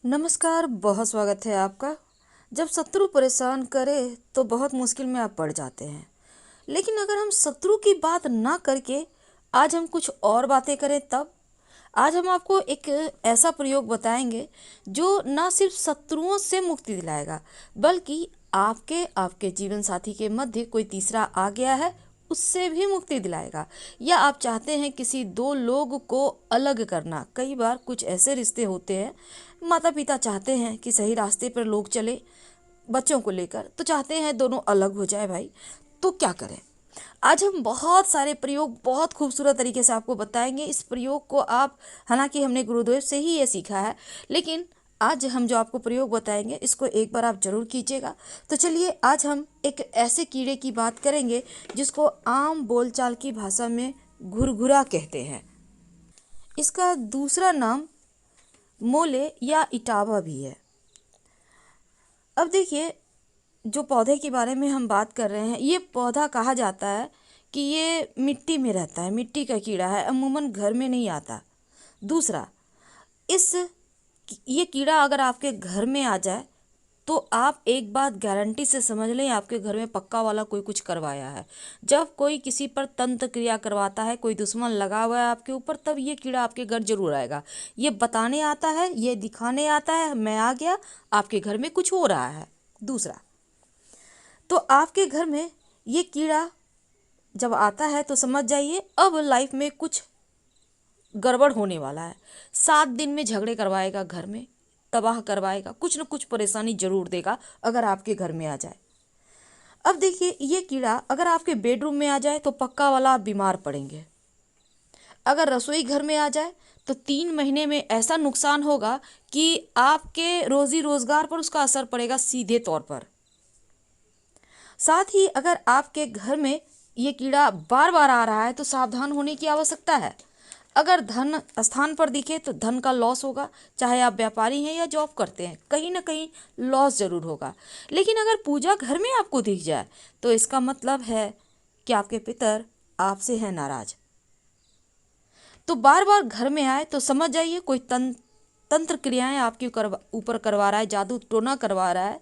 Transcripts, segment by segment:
नमस्कार, बहुत स्वागत है आपका। जब शत्रु परेशान करे तो बहुत मुश्किल में आप पड़ जाते हैं। लेकिन अगर हम शत्रु की बात ना करके आज हम कुछ और बातें करें, तब आज हम आपको एक ऐसा प्रयोग बताएंगे जो ना सिर्फ शत्रुओं से मुक्ति दिलाएगा, बल्कि आपके आपके जीवन साथी के मध्य कोई तीसरा आ गया है उससे भी मुक्ति दिलाएगा। या आप चाहते हैं किसी दो लोग को अलग करना। कई बार कुछ ऐसे रिश्ते होते हैं, माता पिता चाहते हैं कि सही रास्ते पर लोग चले, बच्चों को लेकर तो चाहते हैं दोनों अलग हो जाए भाई। तो क्या करें? आज हम बहुत सारे प्रयोग बहुत खूबसूरत तरीके से आपको बताएंगे। इस प्रयोग को आप, हालांकि हमने गुरुदेव से ही ये सीखा है, लेकिन आज हम जो आपको प्रयोग बताएंगे इसको एक बार आप जरूर कीजिएगा। तो चलिए, आज हम एक ऐसे कीड़े की बात करेंगे जिसको आम बोलचाल की भाषा में घुरघुरा कहते हैं। इसका दूसरा नाम मोले या इटावा भी है। अब देखिए, जो पौधे के बारे में हम बात कर रहे हैं, ये पौधा कहा जाता है कि ये मिट्टी में रहता है, मिट्टी का कीड़ा है, अमूमन घर में नहीं आता। दूसरा, इस ये कीड़ा अगर आपके घर में आ जाए तो आप एक बात गारंटी से समझ लें, आपके घर में पक्का वाला कोई कुछ करवाया है। जब कोई किसी पर तंत्र क्रिया करवाता है, कोई दुश्मन लगा हुआ है आपके ऊपर, तब ये कीड़ा आपके घर जरूर आएगा। ये बताने आता है, ये दिखाने आता है मैं आ गया, आपके घर में कुछ हो रहा है। दूसरा, तो आपके घर में ये कीड़ा जब आता है तो समझ जाइए अब लाइफ में कुछ गड़बड़ होने वाला है। 7 दिन में झगड़े करवाएगा, घर में तबाह करवाएगा, कुछ न कुछ परेशानी जरूर देगा अगर आपके घर में आ जाए। अब देखिए, ये कीड़ा अगर आपके बेडरूम में आ जाए तो पक्का वाला आप बीमार पड़ेंगे। अगर रसोई घर में आ जाए तो 3 महीने में ऐसा नुकसान होगा कि आपके रोजी रोजगार पर उसका असर पड़ेगा सीधे तौर पर। साथ ही अगर आपके घर में ये कीड़ा बार बार आ रहा है तो सावधान होने की आवश्यकता है। अगर धन स्थान पर दिखे तो धन का लॉस होगा, चाहे आप व्यापारी हैं या जॉब करते हैं, कहीं ना कहीं लॉस जरूर होगा। लेकिन अगर पूजा घर में आपको दिख जाए तो इसका मतलब है कि आपके पितर आपसे हैं नाराज। तो बार बार घर में आए तो समझ जाइए कोई तंत्र क्रियाएं आपके ऊपर करवा रहा है, जादू टोना करवा रहा है।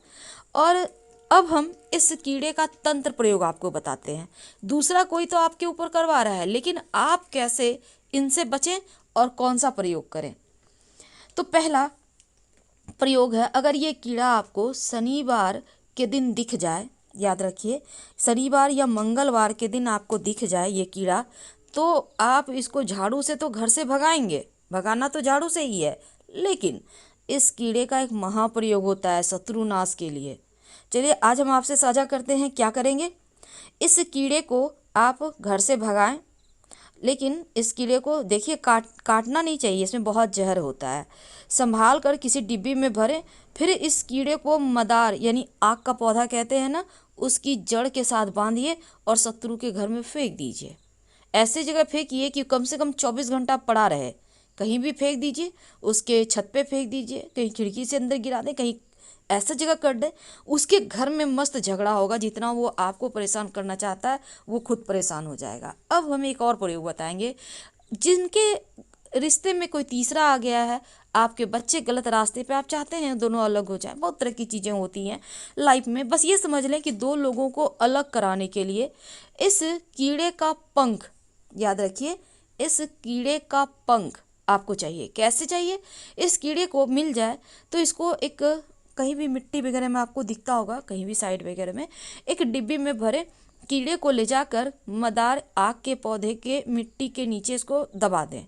और अब हम इस कीड़े का तंत्र प्रयोग आपको बताते हैं। दूसरा कोई तो आपके ऊपर करवा रहा है, लेकिन आप कैसे इनसे बचें और कौन सा प्रयोग करें। तो पहला प्रयोग है, अगर ये कीड़ा आपको शनिवार के दिन दिख जाए, याद रखिए शनिवार या मंगलवार के दिन आपको दिख जाए ये कीड़ा, तो आप इसको झाड़ू से तो घर से भगाएंगे, भगाना तो झाड़ू से ही है, लेकिन इस कीड़े का एक महाप्रयोग होता है शत्रुनाश के लिए। चलिए, आज हम आपसे साझा करते हैं क्या करेंगे। इस कीड़े को आप घर से भगाएं, लेकिन इस कीड़े को देखिए काटना नहीं चाहिए, इसमें बहुत जहर होता है। संभाल कर किसी डिब्बी में भरें, फिर इस कीड़े को मदार यानी आग का पौधा कहते हैं ना, उसकी जड़ के साथ बांधिए और शत्रु के घर में फेंक दीजिए। ऐसी जगह फेंकिए कि कम से कम 24 घंटा पड़ा रहे। कहीं भी फेंक दीजिए, उसके छत पे फेंक दीजिए, कहीं खिड़की से अंदर गिरा दें, कहीं ऐसा जगह कर दे, उसके घर में मस्त झगड़ा होगा। जितना वो आपको परेशान करना चाहता है वो खुद परेशान हो जाएगा। अब हम एक और प्रयोग बताएंगे। जिनके रिश्ते में कोई तीसरा आ गया है, आपके बच्चे गलत रास्ते पे, आप चाहते हैं दोनों अलग हो जाए, बहुत तरह की चीज़ें होती हैं लाइफ में। बस ये समझ लें कि दो लोगों को अलग कराने के लिए इस कीड़े का पंख, याद रखिए इस कीड़े का पंख आपको चाहिए। कैसे चाहिए? इस कीड़े को मिल जाए तो इसको एक कहीं भी मिट्टी वगैरह में आपको दिखता होगा, कहीं भी साइड वगैरह में, एक डिब्बी में भरे कीड़े को ले जाकर मदार आग के पौधे के मिट्टी के नीचे इसको दबा दें।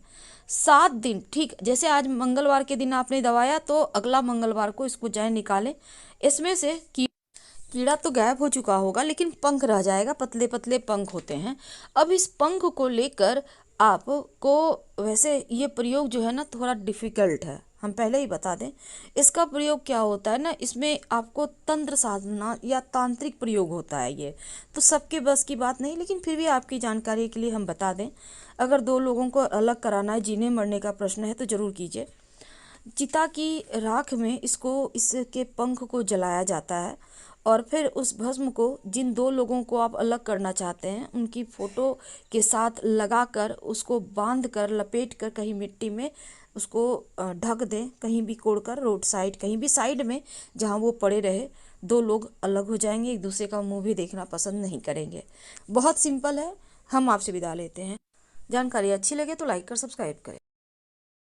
7 दिन, ठीक जैसे आज मंगलवार के दिन आपने दबाया तो अगला मंगलवार को इसको जाए निकालें। इसमें से कीड़ा तो गायब हो चुका होगा, लेकिन पंख रह जाएगा, पतले पतले पंख होते हैं। अब इस पंख को लेकर आपको, वैसे ये प्रयोग जो है ना थोड़ा डिफिकल्ट है, हम पहले ही बता दें। इसका प्रयोग क्या होता है ना, इसमें आपको तंत्र साधना या तांत्रिक प्रयोग होता है। ये तो सबके बस की बात नहीं, लेकिन फिर भी आपकी जानकारी के लिए हम बता दें। अगर दो लोगों को अलग कराना है, जीने मरने का प्रश्न है, तो ज़रूर कीजिए। चिता की राख में इसके पंख को जलाया जाता है और फिर उस भस्म को जिन दो लोगों को आप अलग करना चाहते हैं उनकी फ़ोटो के साथ लगाकर उसको बांध कर लपेट कर कहीं मिट्टी में उसको ढक दें, कहीं भी कोड़कर रोड साइड, कहीं भी साइड में जहाँ वो पड़े रहे। दो लोग अलग हो जाएंगे, एक दूसरे का मुंह भी देखना पसंद नहीं करेंगे। बहुत सिंपल है। हम आपसे विदा लेते हैं। जानकारी अच्छी लगे तो लाइक कर सब्सक्राइब करें।